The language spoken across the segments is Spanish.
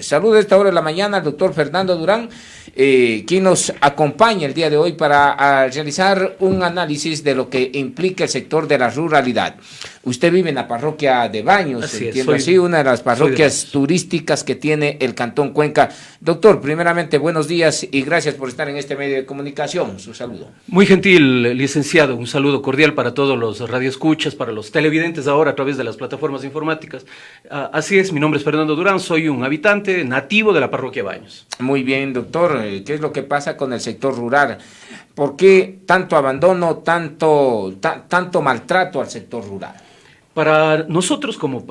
Saludos a esta hora de la mañana al doctor Fernando Durán, quien nos acompaña el día de hoy para realizar un análisis de lo que implica el sector de la ruralidad. Usted vive en la parroquia de Baños, entiendo así, una de las parroquias turísticas que tiene el Cantón Cuenca. Doctor, primeramente, buenos días y gracias por estar en este medio de comunicación. Su saludo. Muy gentil, licenciado. Un saludo cordial para todos los radioescuchas, para los televidentes ahora a través de las plataformas informáticas. Así es, mi nombre es Fernando Durán, soy un habitante nativo de la parroquia Baños. Muy bien, doctor. ¿Qué es lo que pasa con el sector rural? ¿Por qué tanto abandono, tanto maltrato al sector rural? Para nosotros como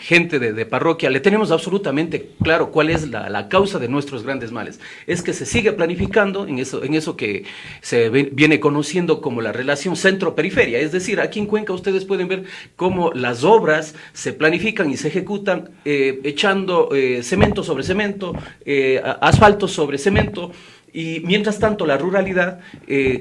gente de parroquia le tenemos absolutamente claro cuál es la causa de nuestros grandes males. Es que se sigue planificando en eso que se viene conociendo como la relación centro-periferia. Es decir, aquí en Cuenca ustedes pueden ver cómo las obras se planifican y se ejecutan echando cemento sobre cemento, asfalto sobre cemento. Y mientras tanto la ruralidad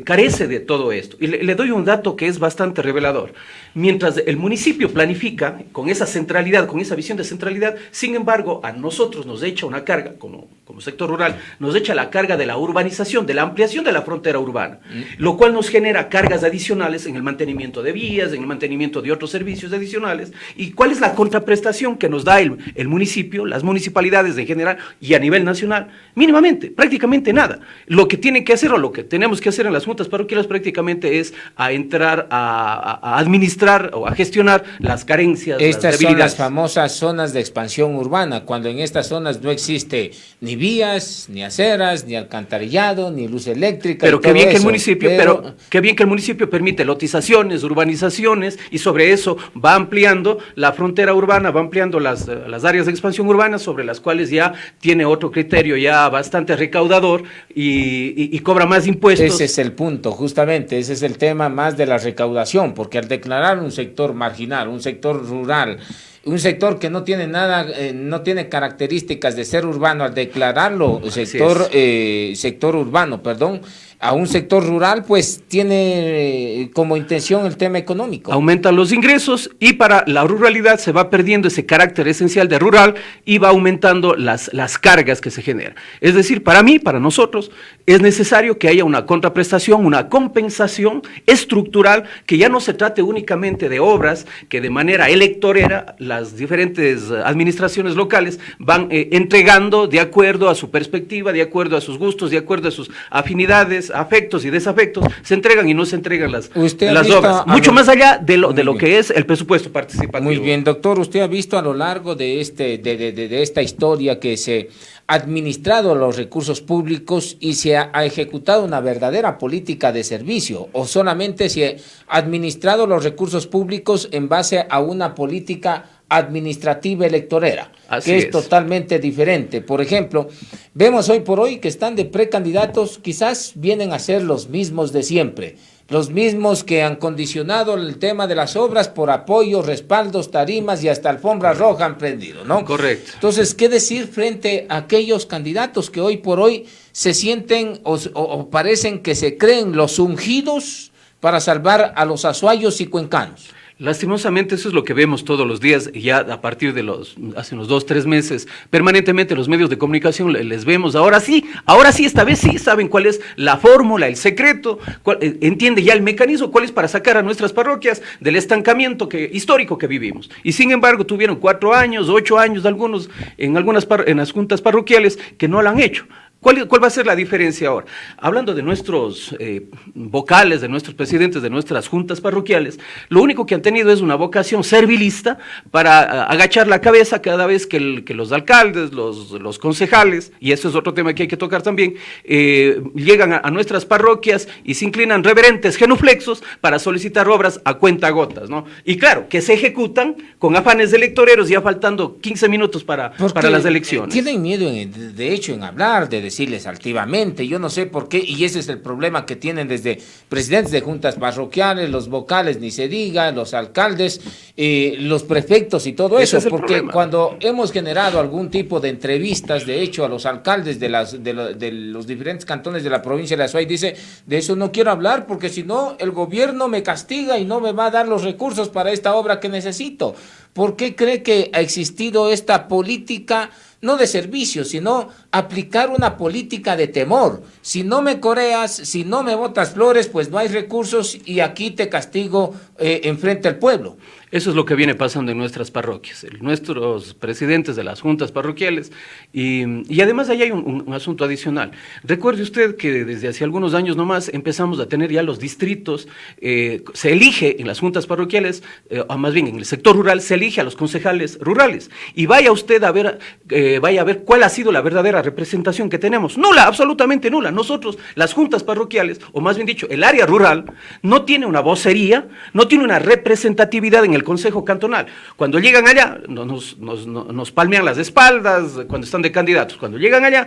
carece de todo esto. Y le doy un dato que es bastante revelador. Mientras el municipio planifica con esa centralidad, con esa visión de centralidad, sin embargo a nosotros nos echa una carga, como sector rural, nos echa la carga de la urbanización, de la ampliación de la frontera urbana, lo cual nos genera cargas adicionales en el mantenimiento de vías, en el mantenimiento de otros servicios adicionales. ¿Y cuál es la contraprestación que nos da el municipio, las municipalidades en general y a nivel nacional? Mínimamente, prácticamente nada. Lo que tienen que hacer o lo que tenemos que hacer en las juntas parroquiales prácticamente es entrar a administrar o a gestionar las carencias, estas las debilidades. Son las famosas zonas de expansión urbana, cuando en estas zonas no existe ni vías, ni aceras, ni alcantarillado, ni luz eléctrica. Pero qué bien que el municipio, qué bien que el municipio permite lotizaciones, urbanizaciones, y sobre eso va ampliando la frontera urbana, va ampliando las áreas de expansión urbana, sobre las cuales ya tiene otro criterio ya bastante recaudador y cobra más impuestos. Ese es el punto, justamente, ese es el tema más de la recaudación, porque al declarar un sector marginal, un sector rural, un sector que no tiene nada, no tiene características de ser urbano, al declararlo sector urbano, a un sector rural, pues tiene como intención el tema económico. Aumentan los ingresos y para la ruralidad se va perdiendo ese carácter esencial de rural y va aumentando las cargas que se generan. Es decir, para mí, para nosotros, es necesario que haya una contraprestación, una compensación estructural, que ya no se trate únicamente de obras que de manera electorera las diferentes administraciones locales van entregando de acuerdo a su perspectiva, de acuerdo a sus gustos, de acuerdo a sus afinidades, afectos y desafectos, se entregan y no se entregan las obras, mucho más allá de lo que es el presupuesto participativo. Muy bien, doctor, usted ha visto a lo largo de esta historia que se ha administrado los recursos públicos y se ha ejecutado una verdadera política de servicio, o solamente se ha administrado los recursos públicos en base a una política administrativa electorera, que es totalmente diferente. Por ejemplo, vemos hoy por hoy que están de precandidatos, quizás vienen a ser los mismos de siempre, los mismos que han condicionado el tema de las obras por apoyos, respaldos, tarimas y hasta alfombra roja han prendido, ¿no? Correcto. Entonces, ¿qué decir frente a aquellos candidatos que hoy por hoy se sienten o parecen que se creen los ungidos para salvar a los azuayos y cuencanos? Lastimosamente eso es lo que vemos todos los días, ya a partir de hace unos 2-3 meses, permanentemente los medios de comunicación les vemos, ahora sí, esta vez sí saben cuál es la fórmula, el secreto, entiende ya el mecanismo, cuál es para sacar a nuestras parroquias del estancamiento histórico que vivimos. Y sin embargo tuvieron 4 años, 8 años algunos, en las juntas parroquiales que no lo han hecho. ¿Cuál va a ser la diferencia ahora? Hablando de nuestros vocales, de nuestros presidentes, de nuestras juntas parroquiales, lo único que han tenido es una vocación servilista para agachar la cabeza cada vez que los alcaldes, los concejales, y eso es otro tema que hay que tocar también, llegan a nuestras parroquias y se inclinan reverentes genuflexos para solicitar obras a cuentagotas, ¿no? Y claro, que se ejecutan con afanes electoreros ya faltando 15 minutos para las elecciones. Tienen miedo, de hecho, en hablar, de decirles altivamente, yo no sé por qué, y ese es el problema que tienen desde presidentes de juntas parroquiales, los vocales, ni se diga, los alcaldes, los prefectos y todo eso, porque problema. Cuando hemos generado algún tipo de entrevistas, de hecho, a los alcaldes de los diferentes cantones de la provincia de Azuay, dice, de eso no quiero hablar, porque si no, el gobierno me castiga y no me va a dar los recursos para esta obra que necesito. ¿Por qué cree que ha existido esta política no de servicio, sino aplicar una política de temor. Si no me coreas, si no me botas flores, pues no hay recursos y aquí te castigo enfrente al pueblo. Eso es lo que viene pasando en nuestras parroquias, nuestros presidentes de las juntas parroquiales, y además ahí hay un asunto adicional. Recuerde usted que desde hace algunos años nomás empezamos a tener ya los distritos, se elige en las juntas parroquiales, o más bien en el sector rural, se elige a los concejales rurales, y vaya usted a ver cuál ha sido la verdadera representación que tenemos. Nula, absolutamente nula. Nosotros, las juntas parroquiales, o más bien dicho, el área rural, no tiene una vocería, no tiene una representatividad en el Consejo Cantonal. Cuando llegan allá, nos palmean las espaldas, cuando están de candidatos. Cuando llegan allá,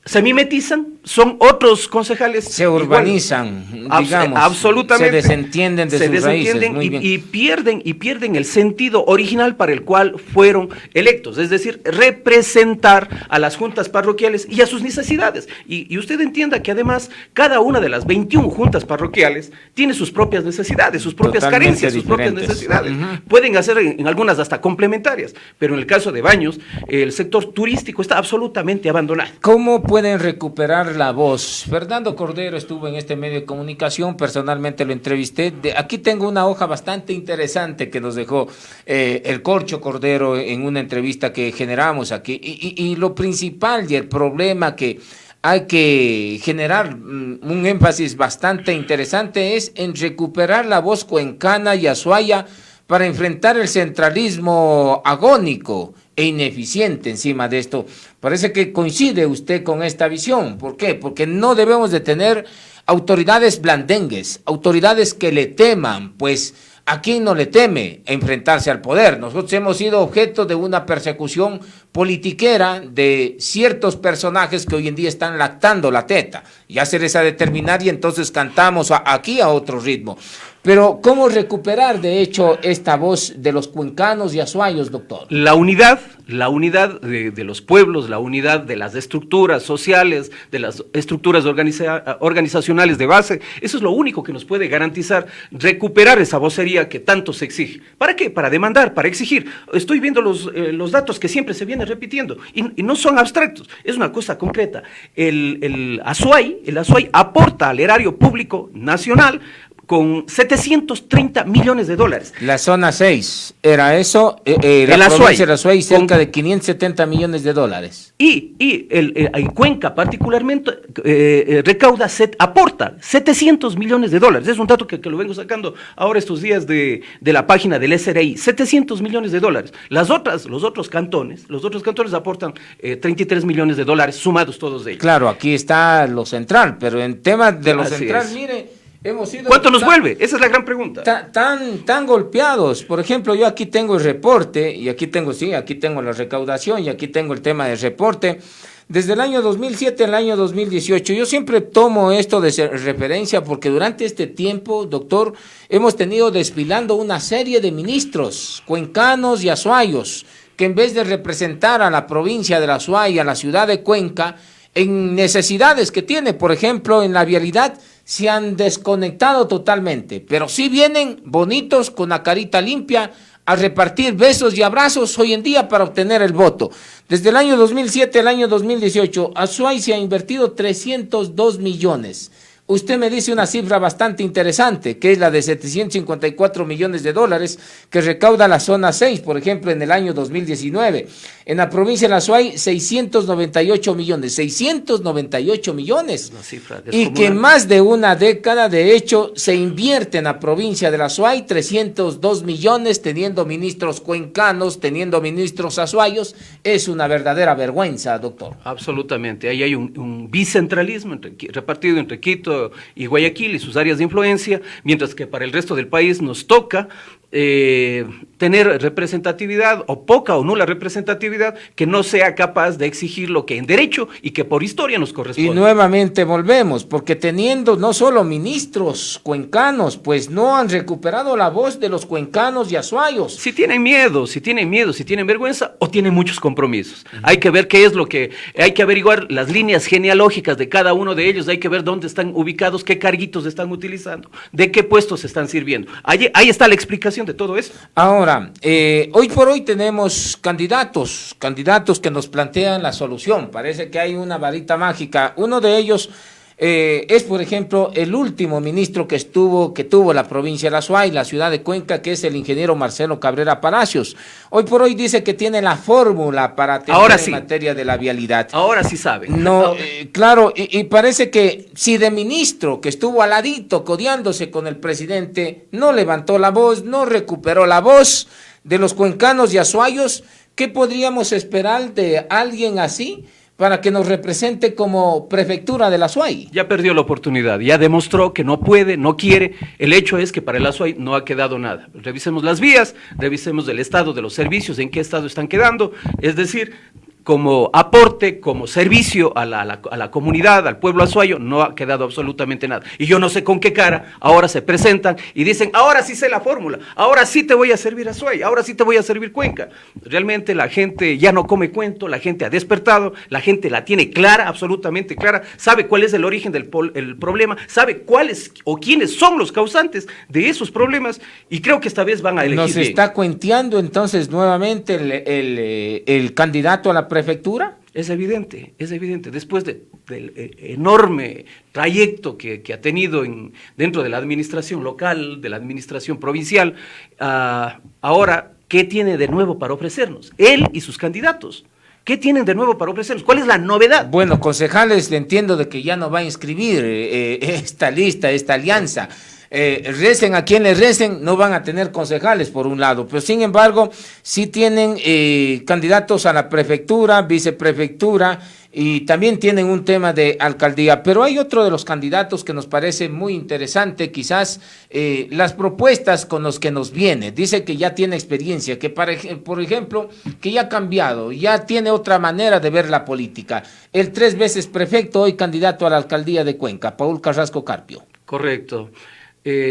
se mimetizan, son otros concejales. Se urbanizan, digamos. Absolutamente. Se desentienden de sus raíces. Muy bien. Y pierden el sentido original para el cual fueron electos, es decir, representar a las juntas parroquiales y a sus necesidades. Y usted entienda que además cada una de las 21 juntas parroquiales tiene sus propias necesidades, sus propias carencias, sus propias necesidades. Pueden hacer en algunas hasta complementarias, pero en el caso de Baños, el sector turístico está absolutamente abandonado. ¿Cómo pueden recuperar la voz? Fernando Cordero estuvo en este medio de comunicación, personalmente lo entrevisté. Aquí tengo una hoja bastante interesante que nos dejó el Corcho Cordero en una entrevista que generamos aquí. Y lo principal y el problema que hay que generar un énfasis bastante interesante es en recuperar la voz cuencana y azuaya para enfrentar el centralismo agónico e ineficiente encima de esto. Parece que coincide usted con esta visión. ¿Por qué? Porque no debemos de tener autoridades blandengues, autoridades que le teman, pues ¿a quién no le teme enfrentarse al poder? Nosotros hemos sido objeto de una persecución politiquera de ciertos personajes que hoy en día están lactando la teta. Ya se les ha de terminar y entonces cantamos aquí a otro ritmo. Pero ¿cómo recuperar, de hecho, esta voz de los cuencanos y azuayos, doctor? La unidad de los pueblos, la unidad de las estructuras sociales, de las estructuras organizacionales de base, eso es lo único que nos puede garantizar recuperar esa vocería que tanto se exige. ¿Para qué? Para demandar, para exigir. Estoy viendo los datos que siempre se vienen repitiendo y no son abstractos, es una cosa concreta. El Azuay aporta al erario público nacional con 730 millones de dólares. La zona 6, ¿era eso? La provincia de Azuay, cerca de 570 millones de dólares. Y Cuenca particularmente aporta 700 millones de dólares. Es un dato que lo vengo sacando ahora estos días de la página del SRI, 700 millones de dólares. Los otros cantones aportan 33 millones de dólares, sumados todos ellos. Claro, aquí está lo central, pero en tema de lo central, mire, hemos sido ¿cuánto nos vuelve? Esa es la gran pregunta. Tan golpeados. Por ejemplo, yo aquí tengo el reporte, y aquí tengo la recaudación, y aquí tengo el tema del reporte. Desde el año 2007 al año 2018, yo siempre tomo esto de referencia porque durante este tiempo, doctor, hemos tenido desfilando una serie de ministros cuencanos y azuayos, que en vez de representar a la provincia de la Azuay, a la ciudad de Cuenca, en necesidades que tiene, por ejemplo, en la vialidad, se han desconectado totalmente, pero sí vienen bonitos con la carita limpia a repartir besos y abrazos hoy en día para obtener el voto. Desde el año 2007 al año 2018, Azuay se ha invertido 302 millones. Usted me dice una cifra bastante interesante, que es la de 754 millones de dólares que recauda la zona 6, por ejemplo, en el año 2019. En la provincia de la Azuay, 698 millones. 698 millones. Una cifra y que más de una década, de hecho, se invierte en la provincia de la Azuay 302 millones, teniendo ministros cuencanos, teniendo ministros azuayos. Es una verdadera vergüenza, doctor. Absolutamente. Ahí hay un bicentralismo repartido entre Quito y Guayaquil y sus áreas de influencia, mientras que para el resto del país nos toca tener representatividad o poca o nula representatividad que no sea capaz de exigir lo que en derecho y que por historia nos corresponde. Y nuevamente volvemos, porque teniendo no solo ministros cuencanos, pues no han recuperado la voz de los cuencanos y azuayos. Si tienen miedo, si tienen vergüenza o tienen muchos compromisos. Hay que ver qué es lo que, hay que averiguar las líneas genealógicas de cada uno de ellos, hay que ver dónde están ubicados, qué carguitos están utilizando, de qué puestos se están sirviendo. Ahí está la explicación de todo eso. Ahora, hoy por hoy tenemos candidatos que nos plantean la solución. Parece que hay una varita mágica. Uno de ellos es, por ejemplo, el último ministro que tuvo la provincia de la Azuay, la ciudad de Cuenca, que es el ingeniero Marcelo Cabrera Palacios. Hoy por hoy dice que tiene la fórmula para atender en materia de la vialidad. Ahora sí sabe. No, claro, y parece que si de ministro que estuvo al ladito codeándose con el presidente, no levantó la voz, no recuperó la voz de los cuencanos y azuayos, ¿qué podríamos esperar de alguien así para que nos represente como prefectura de la Azuay? Ya perdió la oportunidad, ya demostró que no puede, no quiere. El hecho es que para el Azuay no ha quedado nada. Revisemos las vías, revisemos el estado de los servicios, en qué estado están quedando, es decir, como aporte, como servicio a la comunidad, al pueblo azuayo, no ha quedado absolutamente nada. Y yo no sé con qué cara ahora se presentan y dicen, ahora sí sé la fórmula, ahora sí te voy a servir Azuay, ahora sí te voy a servir Cuenca. Realmente la gente ya no come cuento, la gente ha despertado, la gente la tiene clara, absolutamente clara, sabe cuál es el origen del problema, sabe cuáles o quiénes son los causantes de esos problemas, y creo que esta vez van a elegir ¿Nos bien. está cuenteando entonces nuevamente el candidato a la prefectura? Es evidente, después del enorme trayecto que ha tenido dentro de la administración local, de la administración provincial, ahora, ¿qué tiene de nuevo para ofrecernos? Él y sus candidatos. ¿Qué tienen de nuevo para ofrecernos? ¿Cuál es la novedad? Bueno, concejales, le entiendo de que ya no va a inscribir esta lista, esta alianza. Recen a quien les recen, no van a tener concejales por un lado, pero sin embargo sí tienen candidatos a la prefectura, viceprefectura, y también tienen un tema de alcaldía. Pero hay otro de los candidatos que nos parece muy interesante, quizás las propuestas con los que nos viene. Dice que ya tiene experiencia, que por ejemplo, que ya ha cambiado, ya tiene otra manera de ver la política. El 3 veces prefecto, hoy candidato a la alcaldía de Cuenca, Paul Carrasco Carpio. Correcto.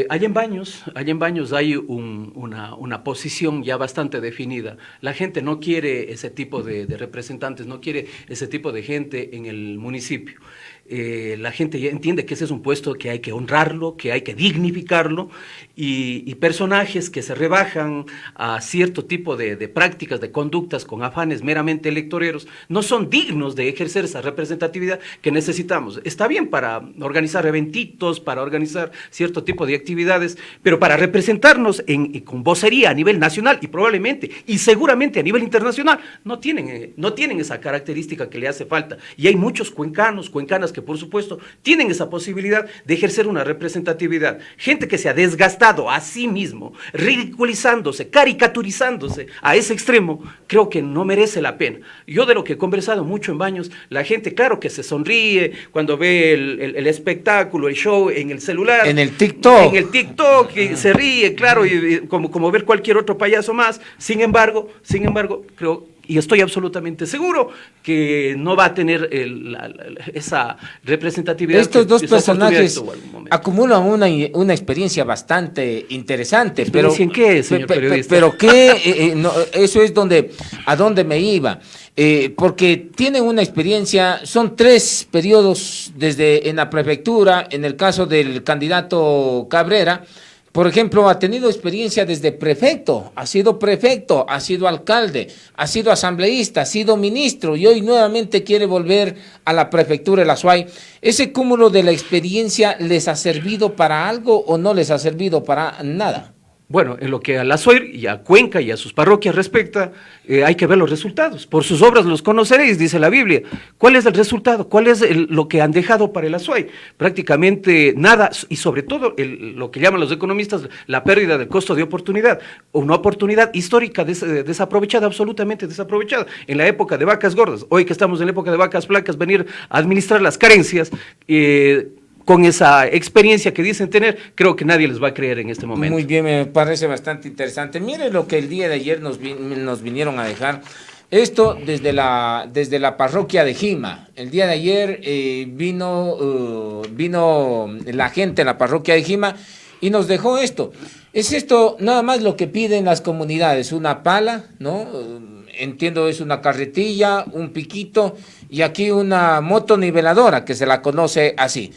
Allá en Baños hay una posición ya bastante definida. La gente no quiere ese tipo de representantes, no quiere ese tipo de gente en el municipio. La gente ya entiende que ese es un puesto que hay que honrarlo, que hay que dignificarlo, y personajes que se rebajan a cierto tipo de prácticas, de conductas con afanes meramente electoreros, no son dignos de ejercer esa representatividad que necesitamos. Está bien para organizar eventitos, para organizar cierto tipo de actividades, pero para representarnos con vocería a nivel nacional y probablemente y seguramente a nivel internacional, no tienen esa característica que le hace falta. Y hay muchos cuencanos, cuencanas que por supuesto tienen esa posibilidad de ejercer una representatividad. Gente que se ha desgastado a sí mismo, ridiculizándose, caricaturizándose a ese extremo, creo que no merece la pena. Yo de lo que he conversado mucho en Baños, la gente claro que se sonríe cuando ve el espectáculo, el show en el celular. En el TikTok. En el TikTok, y se ríe, claro, y como ver cualquier otro payaso más. Sin embargo, creo, y estoy absolutamente seguro que no va a tener esa representatividad. Estos dos personajes acumulan una experiencia bastante interesante. ¿Experiencia en qué, señor periodista? Pero que eso es a donde me iba. Porque tienen una experiencia, son 3 periodos en la prefectura. En el caso del candidato Cabrera, por ejemplo, ha tenido experiencia desde prefecto, ha sido alcalde, ha sido asambleísta, ha sido ministro y hoy nuevamente quiere volver a la prefectura de la Azuay. ¿Ese cúmulo de la experiencia les ha servido para algo o no les ha servido para nada? Bueno, en lo que a la Azuay y a Cuenca y a sus parroquias respecta, hay que ver los resultados. Por sus obras los conoceréis, dice la Biblia. ¿Cuál es el resultado? ¿Cuál es lo que han dejado para el Azuay? Prácticamente nada, y sobre todo lo que llaman los economistas la pérdida del costo de oportunidad, una oportunidad histórica desaprovechada, absolutamente desaprovechada. En la época de vacas gordas, hoy que estamos en la época de vacas flacas, venir a administrar las carencias, con esa experiencia que dicen tener, creo que nadie les va a creer en este momento. Muy bien, me parece bastante interesante. Mire lo que el día de ayer nos vinieron a dejar. Esto desde la parroquia de Jima. El día de ayer vino la gente en la parroquia de Jima y nos dejó esto. Es esto nada más lo que piden las comunidades, una pala, ¿no? Entiendo es una carretilla, un piquito y aquí una moto niveladora que se la conoce así.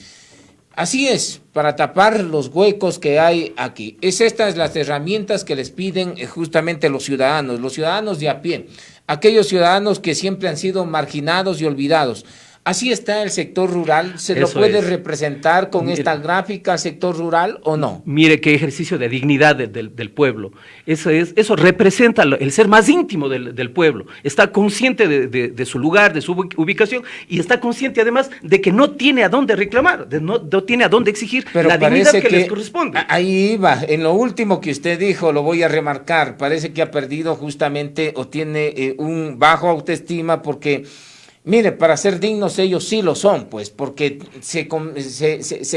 Así es, para tapar los huecos que hay aquí. Es estas las herramientas que les piden justamente los ciudadanos de a pie, aquellos ciudadanos que siempre han sido marginados y olvidados. Así está el sector rural. ¿Se lo puede representar con esta gráfica al sector rural o no? Mire qué ejercicio de dignidad del pueblo. Eso representa el ser más íntimo del pueblo. Está consciente de su lugar, de su ubicación, y está consciente además de que no tiene a dónde reclamar, no tiene a dónde exigir. Pero la dignidad que les corresponde. Ahí va, en lo último que usted dijo, lo voy a remarcar, parece que ha perdido justamente o tiene un bajo autoestima porque... Mire, para ser dignos ellos sí lo son, pues, porque se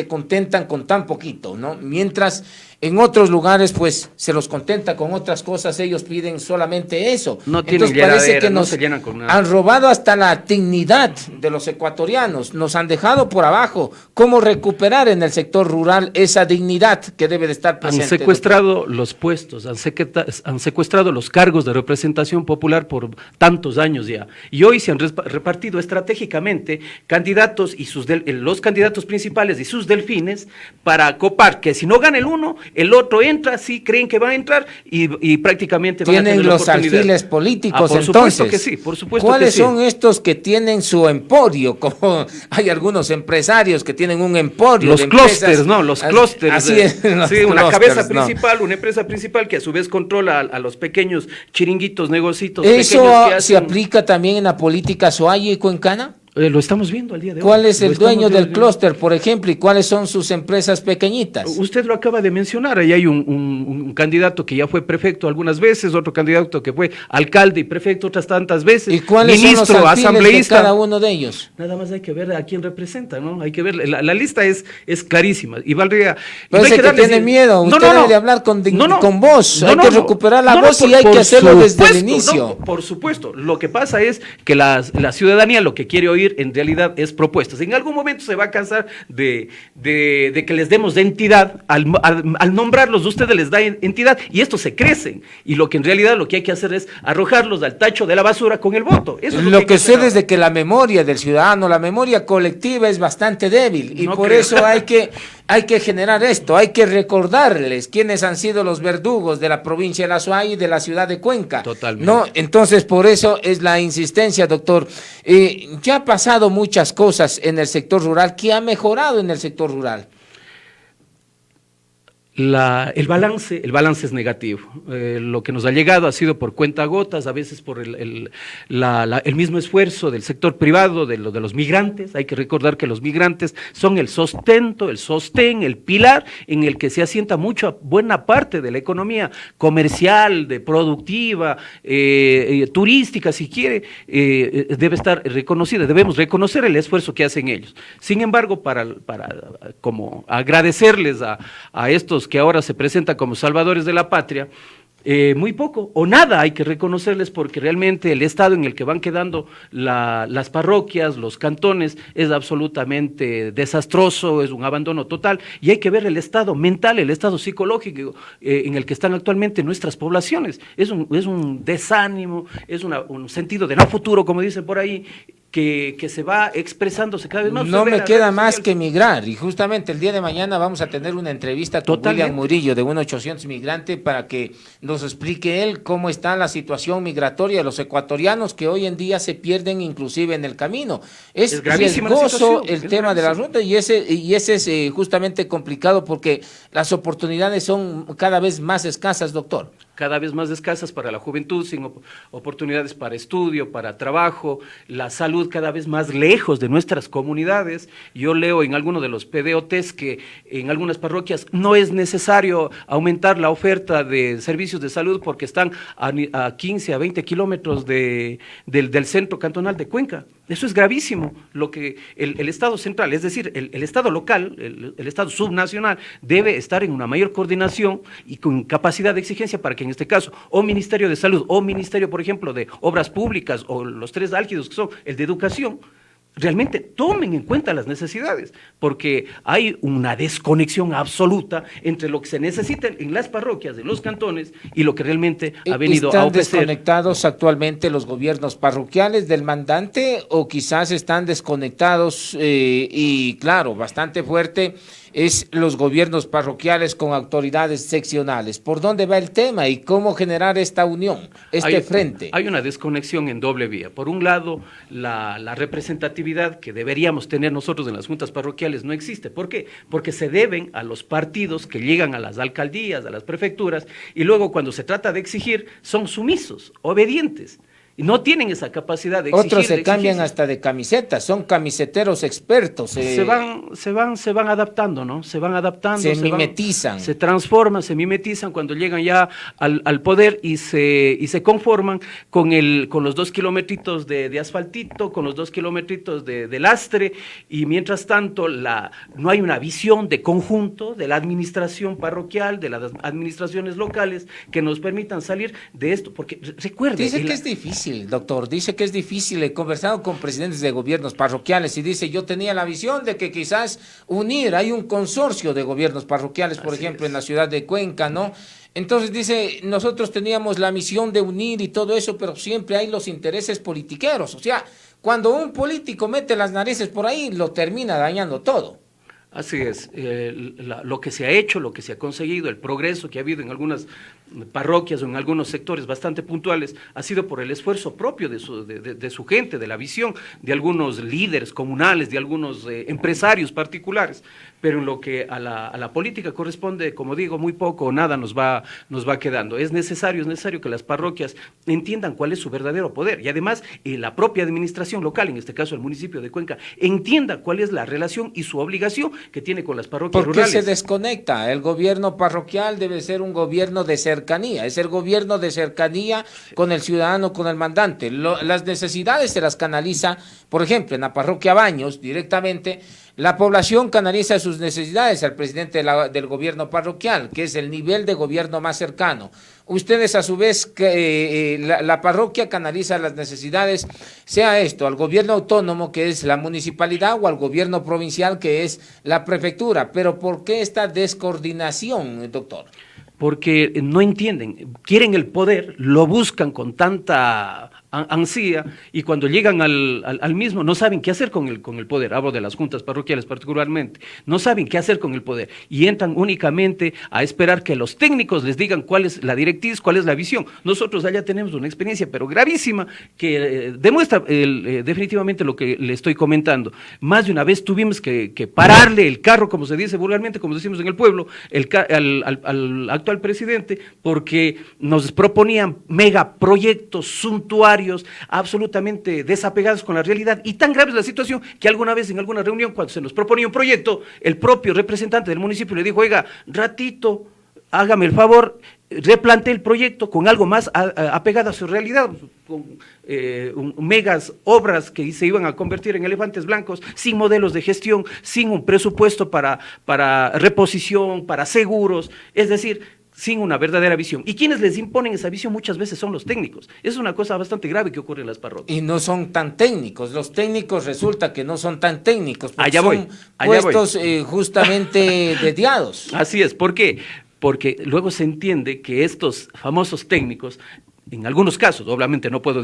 contentan con tan poquito, ¿no? Mientras en otros lugares, pues, se los contenta con otras cosas, ellos piden solamente eso. No tienen llenadera, parece que no se llenan con nada. Han robado hasta la dignidad de los ecuatorianos, nos han dejado por abajo. ¿Cómo recuperar en el sector rural esa dignidad que debe de estar presente? Han secuestrado los puestos, han secuestrado los cargos de representación popular por tantos años ya, y hoy se han repartido estratégicamente candidatos y los candidatos principales y sus delfines para copar que si no gana el uno, el otro entra, sí creen que va a entrar y prácticamente van a tener los alfiles políticos. Por supuesto que sí, por supuesto. ¿Cuáles son estos que tienen su emporio? Como hay algunos empresarios que tienen un emporio. Los clústeres, ¿no? Los clústeres. Así es. Sí, una cabeza principal, una empresa principal que a su vez controla a los pequeños chiringuitos, negocitos. ¿Eso se aplica también en la política soaya y cuencana? Lo estamos viendo al día de hoy. ¿Cuál es el dueño del clúster, por ejemplo, y cuáles son sus empresas pequeñitas? Usted lo acaba de mencionar, ahí hay un candidato que ya fue prefecto algunas veces, otro candidato que fue alcalde y prefecto otras tantas veces, ¿y cuáles ministro, son los asambleísta de cada uno de ellos? Nada más hay que ver a quién representa, ¿no? Hay que ver, la lista es clarísima y valdría... Parece que tiene miedo, usted debe de hablar con voz, hay que recuperar la voz y hay que hacerlo desde el inicio. Por supuesto, lo que pasa es que la ciudadanía lo que quiere oír en realidad es propuestas. En algún momento se va a cansar de que les demos de entidad, al nombrarlos ustedes les da entidad y estos se crecen y lo que en realidad lo que hay que hacer es arrojarlos al tacho de la basura con el voto. Eso es lo que sé es de que la memoria del ciudadano, la memoria colectiva es bastante débil y por eso hay que generar esto, hay que recordarles quiénes han sido los verdugos de la provincia de La Suay y de la ciudad de Cuenca. Totalmente. ¿No? Entonces, por eso es la insistencia, doctor. Ya ha pasado muchas cosas en el sector rural. ¿Qué ha mejorado en el sector rural? El balance es negativo. Lo que nos ha llegado ha sido por cuentagotas, a veces por el mismo esfuerzo del sector privado, de los migrantes. Hay que recordar que los migrantes son el sostén, el pilar en el que se asienta buena parte de la economía comercial, productiva, turística, si quiere, debe estar reconocida. Debemos reconocer el esfuerzo que hacen ellos. Sin embargo, para como agradecerles a estos que ahora se presentan como salvadores de la patria, muy poco o nada hay que reconocerles porque realmente el estado en el que van quedando las parroquias, los cantones, es absolutamente desastroso, es un abandono total y hay que ver el estado mental, el estado psicológico en el que están actualmente nuestras poblaciones. Es un desánimo, es un sentido de no futuro, como dicen por ahí, que se va expresándose cada vez más. No me queda más que migrar y justamente el día de mañana vamos a tener una entrevista con William Murillo de 1-800 Migrante para que nos explique él cómo está la situación migratoria de los ecuatorianos que hoy en día se pierden inclusive en el camino. Es riesgoso el tema de la ruta y ese es justamente complicado porque las oportunidades son cada vez más escasas, doctor. Cada vez más escasas para la juventud, sin oportunidades para estudio, para trabajo, la salud cada vez más lejos de nuestras comunidades. Yo leo en alguno de los PDOTs que en algunas parroquias no es necesario aumentar la oferta de servicios de salud porque están a 15, a 20 kilómetros del centro cantonal de Cuenca. Eso es gravísimo, lo que el Estado central, es decir, el Estado local, el Estado subnacional, debe estar en una mayor coordinación y con capacidad de exigencia para que en este caso, o Ministerio de Salud, o Ministerio, por ejemplo, de Obras Públicas, o los tres álgidos que son el de Educación, realmente tomen en cuenta las necesidades, porque hay una desconexión absoluta entre lo que se necesita en las parroquias de los cantones y lo que realmente ha venido a ofrecer. ¿Están desconectados actualmente los gobiernos parroquiales del mandante o quizás están desconectados y claro, bastante fuerte es los gobiernos parroquiales con autoridades seccionales? ¿Por dónde va el tema y cómo generar esta unión, frente? Hay una desconexión en doble vía. Por un lado, la representatividad que deberíamos tener nosotros en las juntas parroquiales no existe. ¿Por qué? Porque se deben a los partidos que llegan a las alcaldías, a las prefecturas, y luego cuando se trata de exigir, son sumisos, obedientes. Y no tienen esa capacidad de exigir. Otros se cambian hasta de camisetas, son camiseteros expertos. Se van adaptando, ¿no? Se van adaptando. Se mimetizan. Se transforman, se mimetizan cuando llegan ya al poder y se conforman con los 2 kilometritos de asfaltito, con los 2 kilometritos de lastre, y mientras tanto no hay una visión de conjunto de la administración parroquial, de las administraciones locales, que nos permitan salir de esto, porque recuerde. Dice que es difícil. Doctor, dice que es difícil. He conversado con presidentes de gobiernos parroquiales y dice, yo tenía la visión de que quizás hay un consorcio de gobiernos parroquiales, por ejemplo, en la ciudad de Cuenca, ¿no? Entonces dice, nosotros teníamos la misión de unir y todo eso, pero siempre hay los intereses politiqueros. O sea, cuando un político mete las narices por ahí, lo termina dañando todo. Así es, lo que se ha hecho, lo que se ha conseguido, el progreso que ha habido en algunas parroquias o en algunos sectores bastante puntuales, ha sido por el esfuerzo propio de su gente, de la visión de algunos líderes comunales, de algunos empresarios particulares, pero en lo que a la política corresponde, como digo, muy poco o nada nos va quedando. Es necesario que las parroquias entiendan cuál es su verdadero poder, y además la propia administración local, en este caso el municipio de Cuenca, entienda cuál es la relación y su obligación que tiene con las parroquias rurales. ¿Por qué se desconecta? El gobierno parroquial debe ser un gobierno de cercanía, es el gobierno de cercanía con el ciudadano, con el mandante. Las necesidades se las canaliza, por ejemplo, en la parroquia Baños, directamente, la población canaliza sus necesidades al presidente del gobierno parroquial, que es el nivel de gobierno más cercano. Ustedes, a su vez, la parroquia canaliza las necesidades, sea esto, al gobierno autónomo, que es la municipalidad, o al gobierno provincial, que es la prefectura. Pero ¿por qué esta descoordinación, doctor? Porque no entienden, quieren el poder, lo buscan con tanta ansía, y cuando llegan al mismo no saben qué hacer con el poder. Hablo de las juntas parroquiales particularmente, no saben qué hacer con el poder y entran únicamente a esperar que los técnicos les digan cuál es la directriz, cuál es la visión. Nosotros allá tenemos una experiencia pero gravísima que demuestra definitivamente lo que le estoy comentando. Más de una vez tuvimos que pararle el carro, como se dice vulgarmente, como decimos en el pueblo, al actual presidente, porque nos proponían megaproyectos suntuarios absolutamente desapegados con la realidad, y tan grave es la situación que alguna vez en alguna reunión, cuando se nos proponía un proyecto, el propio representante del municipio le dijo, oiga, ratito, hágame el favor, replante el proyecto con algo más apegado a su realidad, con megas obras que se iban a convertir en elefantes blancos, sin modelos de gestión, sin un presupuesto para reposición, para seguros, es decir, sin una verdadera visión. Y quienes les imponen esa visión muchas veces son los técnicos. Es una cosa bastante grave que ocurre en las parroquias. Y no son tan técnicos. Los técnicos resulta que no son tan técnicos. Allá son puestos justamente dediados. Así es. ¿Por qué? Porque luego se entiende que estos famosos técnicos, en algunos casos, obviamente no puedo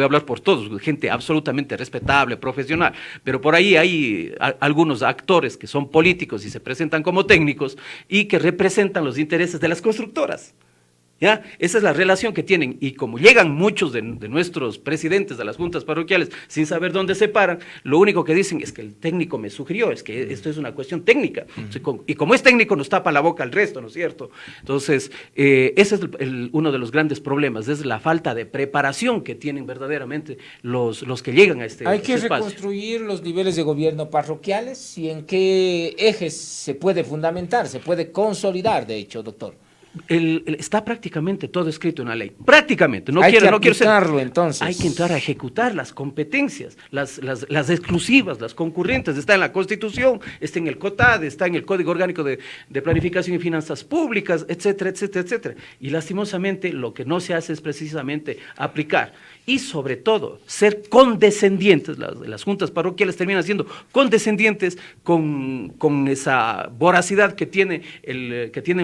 hablar por todos, gente absolutamente respetable, profesional, pero por ahí hay algunos actores que son políticos y se presentan como técnicos y que representan los intereses de las constructoras. ¿Ya? Esa es la relación que tienen, y como llegan muchos de nuestros presidentes de las juntas parroquiales sin saber dónde se paran, lo único que dicen es que el técnico me sugirió, es que esto es una cuestión técnica, y como es técnico nos tapa la boca al resto, ¿no es cierto? Entonces, ese es uno de los grandes problemas, es la falta de preparación que tienen verdaderamente los que llegan a este espacio. Hay que reconstruir los niveles de gobierno parroquiales, y en qué ejes se puede fundamentar, se puede consolidar, de hecho, doctor. Está prácticamente todo escrito en la ley, prácticamente, entonces. Hay que entrar a ejecutar las competencias, las exclusivas, las concurrentes, está en la Constitución, está en el COTAD, está en el Código Orgánico de Planificación y Finanzas Públicas, etcétera, etcétera, etcétera, y lastimosamente lo que no se hace es precisamente aplicar, y sobre todo ser condescendientes. Las juntas parroquiales terminan siendo condescendientes con esa voracidad que tienen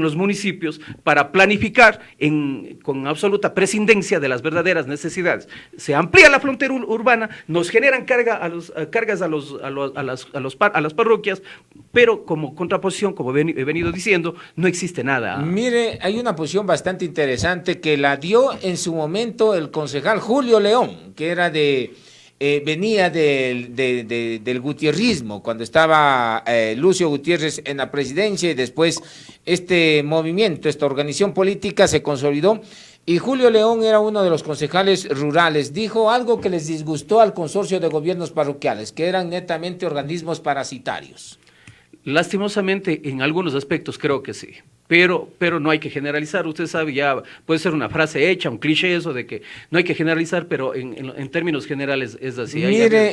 los municipios para planificar con absoluta prescindencia de las verdaderas necesidades. Se amplía la frontera urbana, nos generan cargas a las parroquias, pero como contraposición, como he venido diciendo, no existe nada. Mire, hay una posición bastante interesante que la dio en su momento el concejal Julio León, que era venía del gutierrismo, cuando estaba Lucio Gutiérrez en la presidencia, y después este movimiento, esta organización política se consolidó, y Julio León era uno de los concejales rurales. Dijo algo que les disgustó al consorcio de gobiernos parroquiales, que eran netamente organismos parasitarios. Lastimosamente, en algunos aspectos creo que sí. Pero no hay que generalizar. Usted sabe, ya puede ser una frase hecha, un cliché eso de que no hay que generalizar, pero en términos generales es así.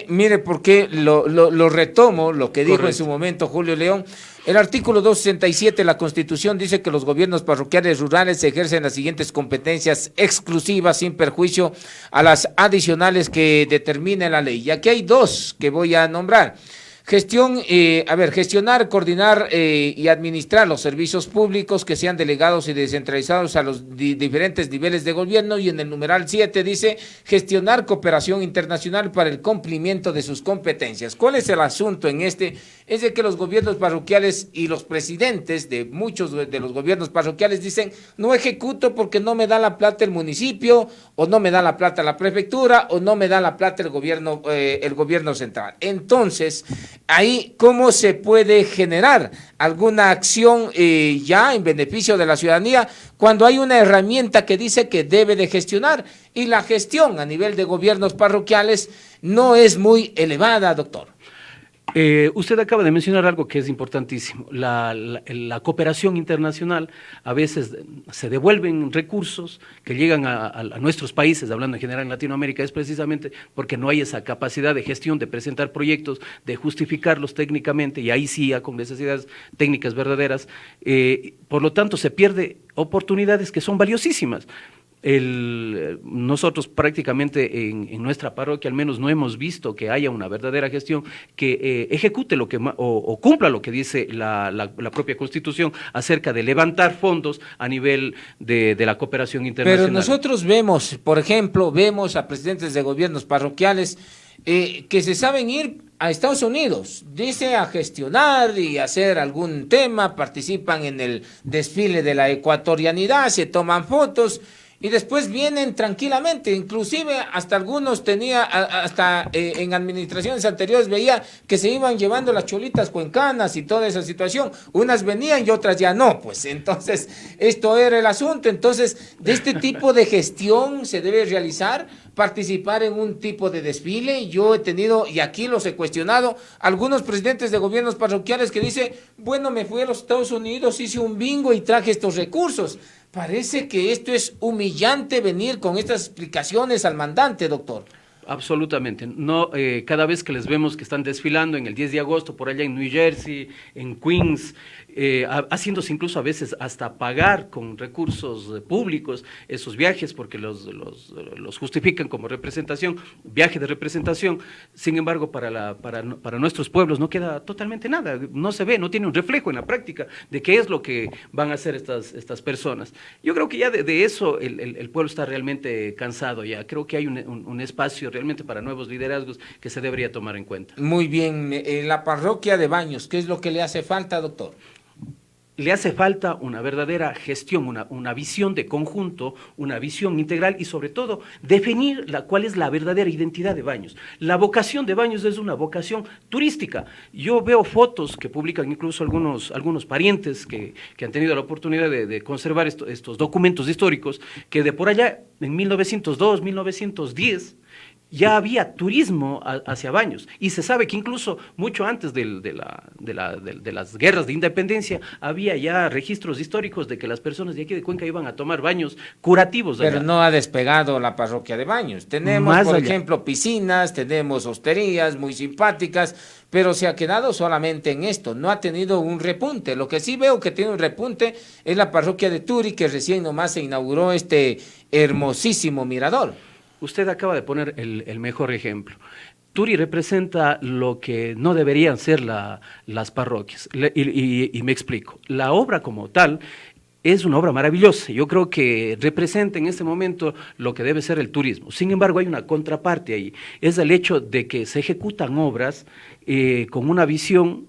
Mire, porque lo retomo, lo que dijo Correcto. en su momento Julio León. El artículo 267 de la Constitución dice que los gobiernos parroquiales rurales ejercen las siguientes competencias exclusivas sin perjuicio a las adicionales que determine la ley. Y aquí hay dos que voy a nombrar. Gestionar, coordinar y administrar los servicios públicos que sean delegados y descentralizados a los diferentes niveles de gobierno, y en el numeral 7 dice gestionar cooperación internacional para el cumplimiento de sus competencias. ¿Cuál es el asunto en este? Es de que los gobiernos parroquiales y los presidentes de muchos de los gobiernos parroquiales dicen: no ejecuto porque no me da la plata el municipio, o no me da la plata la prefectura, o no me da la plata el gobierno central. Entonces, ahí, ¿cómo se puede generar alguna acción ya en beneficio de la ciudadanía cuando hay una herramienta que dice que debe de gestionar y la gestión a nivel de gobiernos parroquiales no es muy elevada, doctor? Usted acaba de mencionar algo que es importantísimo. La cooperación internacional, a veces se devuelven recursos que llegan a nuestros países, hablando en general en Latinoamérica, es precisamente porque no hay esa capacidad de gestión, de presentar proyectos, de justificarlos técnicamente, y ahí sí, con necesidades técnicas verdaderas. Por lo tanto, se pierde oportunidades que son valiosísimas. Nosotros prácticamente en nuestra parroquia al menos no hemos visto que haya una verdadera gestión que ejecute o cumpla lo que dice la propia Constitución acerca de levantar fondos a nivel de la cooperación internacional. Pero nosotros vemos, por ejemplo, a presidentes de gobiernos parroquiales que se saben ir a Estados Unidos, dice, a gestionar y hacer algún tema, participan en el desfile de la ecuatorianidad, se toman fotos y después vienen tranquilamente. Inclusive hasta algunos en administraciones anteriores veía que se iban llevando las cholitas cuencanas y toda esa situación. Unas venían y otras ya no, pues entonces esto era el asunto. Entonces, de este tipo de gestión se debe realizar, participar en un tipo de desfile. Yo he tenido, y aquí los he cuestionado, algunos presidentes de gobiernos parroquiales que dicen: bueno, me fui a los Estados Unidos, hice un bingo y traje estos recursos. Parece que esto es humillante, venir con estas explicaciones al mandante, doctor. Absolutamente. No, cada vez que les vemos que están desfilando en el 10 de agosto por allá en New Jersey, en Queens, haciéndose incluso a veces hasta pagar con recursos públicos esos viajes porque los justifican como representación, viaje de representación. Sin embargo, para nuestros pueblos no queda totalmente nada, no se ve, no tiene un reflejo en la práctica de qué es lo que van a hacer estas personas. Yo creo que ya de eso el pueblo está realmente cansado ya. Creo que hay un espacio realmente para nuevos liderazgos que se debería tomar en cuenta. Muy bien. La parroquia de Baños, ¿qué es lo que le hace falta, doctor? Le hace falta una verdadera gestión, una visión de conjunto, una visión integral y sobre todo definir cuál es la verdadera identidad de Baños. La vocación de Baños es una vocación turística. Yo veo fotos que publican incluso algunos parientes que han tenido la oportunidad de conservar estos documentos históricos, que de por allá en 1902, 1910, ya había turismo hacia Baños, y se sabe que incluso mucho antes de las guerras de independencia había ya registros históricos de que las personas de aquí de Cuenca iban a tomar baños curativos. Pero no ha despegado la parroquia de Baños. Tenemos, por ejemplo, piscinas, tenemos hosterías muy simpáticas, pero se ha quedado solamente en esto, no ha tenido un repunte. Lo que sí veo que tiene un repunte es la parroquia de Turi, que recién nomás se inauguró este hermosísimo mirador. Usted acaba de poner el mejor ejemplo. Turi representa lo que no deberían ser las parroquias. Y me explico. La obra como tal es una obra maravillosa. Yo creo que representa en este momento lo que debe ser el turismo. Sin embargo, hay una contraparte ahí. Es el hecho de que se ejecutan obras con una visión,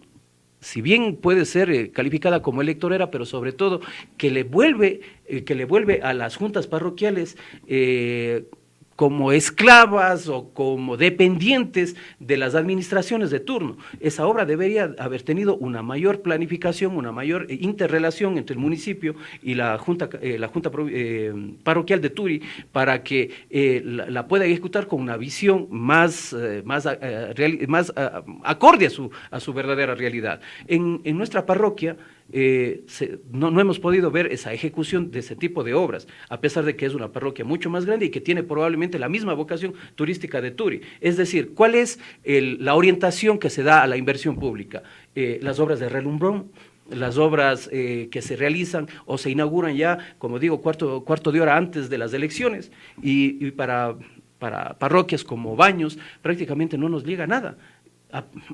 si bien puede ser calificada como electorera, pero sobre todo que le vuelve a las juntas parroquiales como esclavas o como dependientes de las administraciones de turno. Esa obra debería haber tenido una mayor planificación, una mayor interrelación entre el municipio y la junta parroquial de Turi, para que la pueda ejecutar con una visión más acorde a su verdadera realidad. En nuestra parroquia no hemos podido ver esa ejecución de ese tipo de obras, a pesar de que es una parroquia mucho más grande y que tiene probablemente la misma vocación turística de Turi. Es decir, ¿cuál es la orientación que se da a la inversión pública? Las obras de relumbrón, las obras que se realizan o se inauguran ya, como digo, cuarto de hora antes de las elecciones, y para parroquias como Baños prácticamente no nos llega nada.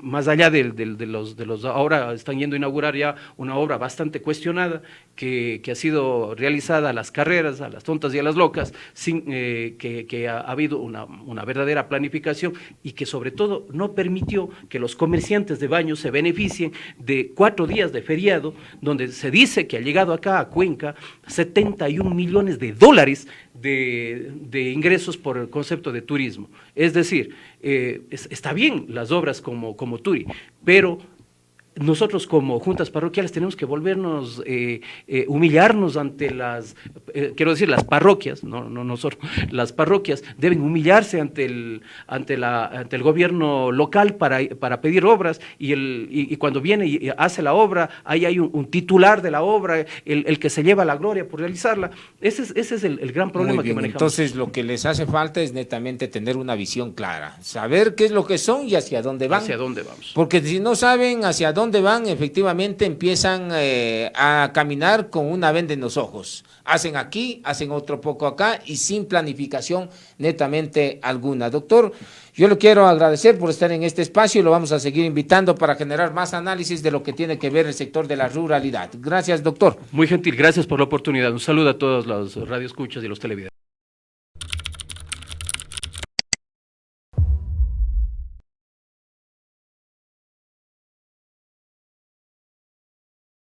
Más allá de los ahora están yendo a inaugurar ya una obra bastante cuestionada que ha sido realizada a las carreras, a las tontas y a las locas, sin que ha habido una verdadera planificación y que sobre todo no permitió que los comerciantes de Baños se beneficien de 4 días de feriado, donde se dice que ha llegado acá a Cuenca 71 millones de dólares de ingresos por el concepto de turismo. Es decir, está bien las obras como Turi, pero nosotros como juntas parroquiales tenemos que volvernos, humillarnos ante quiero decir, las parroquias, no nosotros, las parroquias deben humillarse ante el gobierno local para pedir obras, y cuando viene y hace la obra, ahí hay un titular de la obra, el que se lleva la gloria por realizarla. Ese es el gran problema que manejamos. Entonces, lo que les hace falta es netamente tener una visión clara, saber qué es lo que son y hacia dónde van. Hacia dónde vamos. Porque si no saben hacia dónde van, efectivamente empiezan a caminar con una venda en los ojos. Hacen aquí, hacen otro poco acá y sin planificación netamente alguna. Doctor, yo le quiero agradecer por estar en este espacio y lo vamos a seguir invitando para generar más análisis de lo que tiene que ver el sector de la ruralidad. Gracias, doctor. Muy gentil, gracias por la oportunidad. Un saludo a todos los radioescuchas y los televidentes.